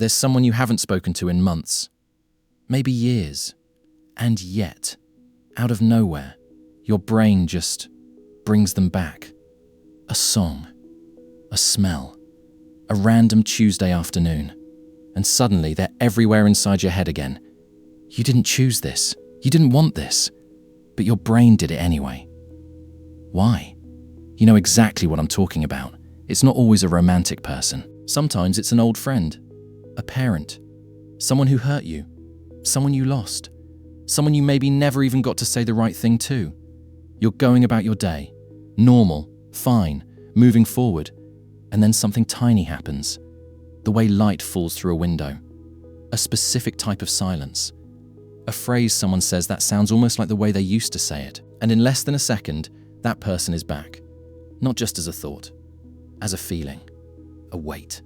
There's someone you haven't spoken to in months, maybe years, and yet, out of nowhere, your brain just brings them back. A song, a smell, a random Tuesday afternoon, and suddenly they're everywhere inside your head again. You didn't choose this, you didn't want this, but your brain did it anyway. Why? You know exactly what I'm talking about. It's not always a romantic person. Sometimes it's an old friend, a parent, someone who hurt you, someone you lost, someone you maybe never even got to say the right thing to. You're going about your day, normal, fine, moving forward, and then something tiny happens. The way light falls through a window, a specific type of silence, a phrase someone says that sounds almost like the way they used to say it, and in less than a second, that person is back. Not just as a thought, as a feeling, a weight,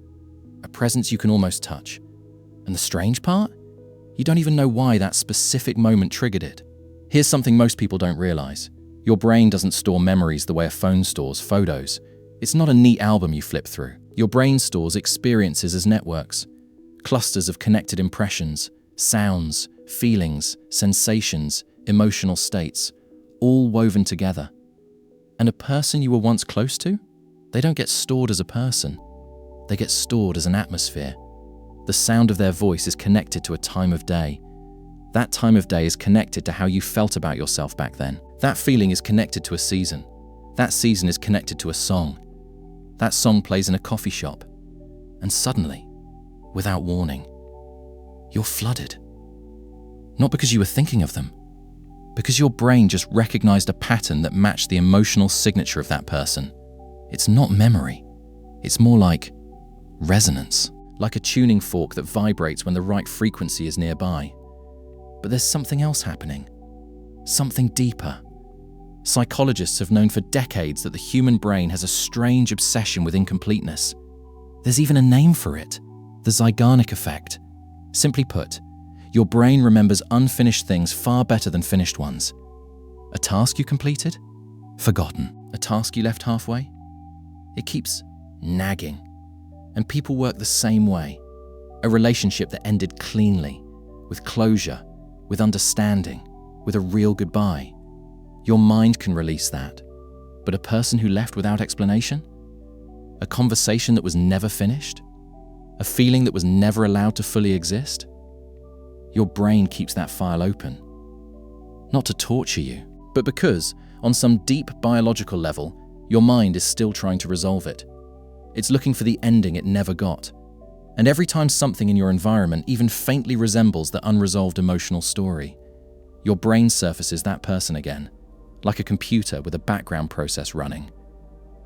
a presence you can almost touch. And the strange part? You don't even know why that specific moment triggered it. Here's something most people don't realize. Your brain doesn't store memories the way a phone stores photos. It's not a neat album you flip through. Your brain stores experiences as networks, clusters of connected impressions, sounds, feelings, sensations, emotional states, all woven together. And a person you were once close to? They don't get stored as a person. They get stored as an atmosphere. The sound of their voice is connected to a time of day. That time of day is connected to how you felt about yourself back then. That feeling is connected to a season. That season is connected to a song. That song plays in a coffee shop. And suddenly, without warning, you're flooded. Not because you were thinking of them, because your brain just recognized a pattern that matched the emotional signature of that person. It's not memory. It's more like resonance, like a tuning fork that vibrates when the right frequency is nearby. But there's something else happening, something deeper. Psychologists have known for decades that the human brain has a strange obsession with incompleteness. There's even a name for it, the Zeigarnik Effect. Simply put, your brain remembers unfinished things far better than finished ones. A task you completed? Forgotten. A task you left halfway? It keeps nagging. And people work the same way. A relationship that ended cleanly, with closure, with understanding, with a real goodbye. Your mind can release that. But a person who left without explanation? A conversation that was never finished? A feeling that was never allowed to fully exist? Your brain keeps that file open. Not to torture you, but because, on some deep biological level, your mind is still trying to resolve it. It's looking for the ending it never got. And every time something in your environment even faintly resembles the unresolved emotional story, your brain surfaces that person again, like a computer with a background process running.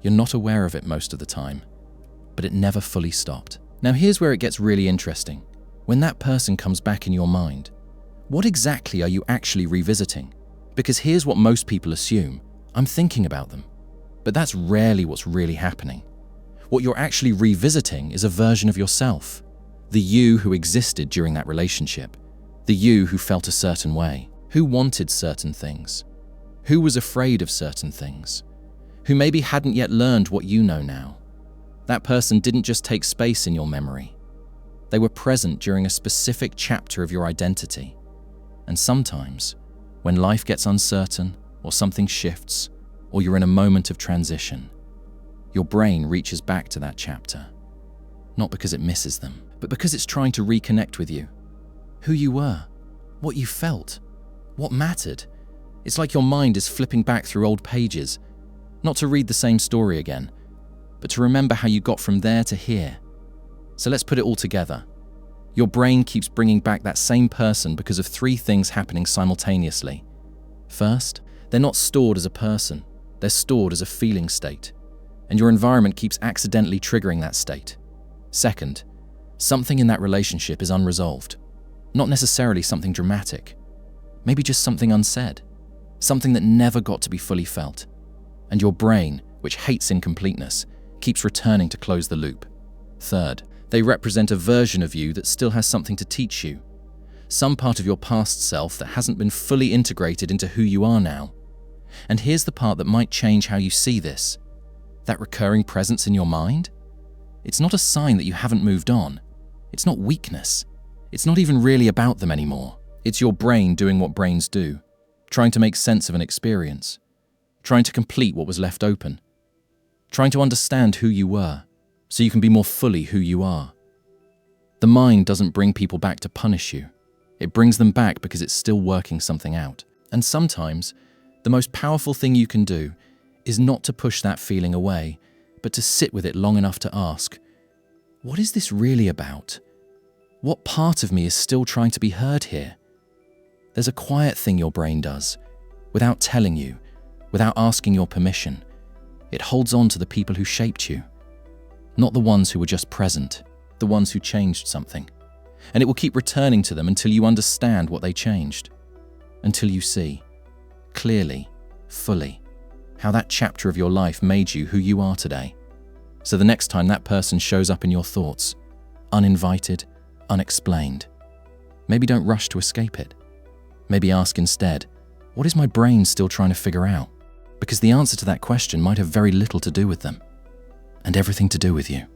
You're not aware of it most of the time, but it never fully stopped. Now here's where it gets really interesting. When that person comes back in your mind, what exactly are you actually revisiting? Because here's what most people assume: I'm thinking about them. But that's rarely what's really happening. What you're actually revisiting is a version of yourself, the you who existed during that relationship, the you who felt a certain way, who wanted certain things, who was afraid of certain things, who maybe hadn't yet learned what you know now. That person didn't just take space in your memory. They were present during a specific chapter of your identity. And sometimes, when life gets uncertain, or something shifts, or you're in a moment of transition, your brain reaches back to that chapter. Not because it misses them, but because it's trying to reconnect with you. Who you were, what you felt, what mattered. It's like your mind is flipping back through old pages, not to read the same story again, but to remember how you got from there to here. So let's put it all together. Your brain keeps bringing back that same person because of three things happening simultaneously. First, they're not stored as a person, they're stored as a feeling state, and your environment keeps accidentally triggering that state. Second, something in that relationship is unresolved, not necessarily something dramatic, maybe just something unsaid, something that never got to be fully felt, and your brain, which hates incompleteness, keeps returning to close the loop. Third, they represent a version of you that still has something to teach you, some part of your past self that hasn't been fully integrated into who you are now. And here's the part that might change how you see this. That recurring presence in your mind? It's not a sign that you haven't moved on. It's not weakness. It's not even really about them anymore. It's your brain doing what brains do, trying to make sense of an experience, trying to complete what was left open, trying to understand who you were, so you can be more fully who you are. The mind doesn't bring people back to punish you. It brings them back because it's still working something out. And sometimes, the most powerful thing you can do is not to push that feeling away, but to sit with it long enough to ask, what is this really about? What part of me is still trying to be heard here? There's a quiet thing your brain does, without telling you, without asking your permission. It holds on to the people who shaped you, not the ones who were just present, the ones who changed something. And it will keep returning to them until you understand what they changed, until you see, clearly, fully, how that chapter of your life made you who you are today. So the next time that person shows up in your thoughts, uninvited, unexplained, maybe don't rush to escape it. Maybe ask instead, what is my brain still trying to figure out? Because the answer to that question might have very little to do with them, and everything to do with you.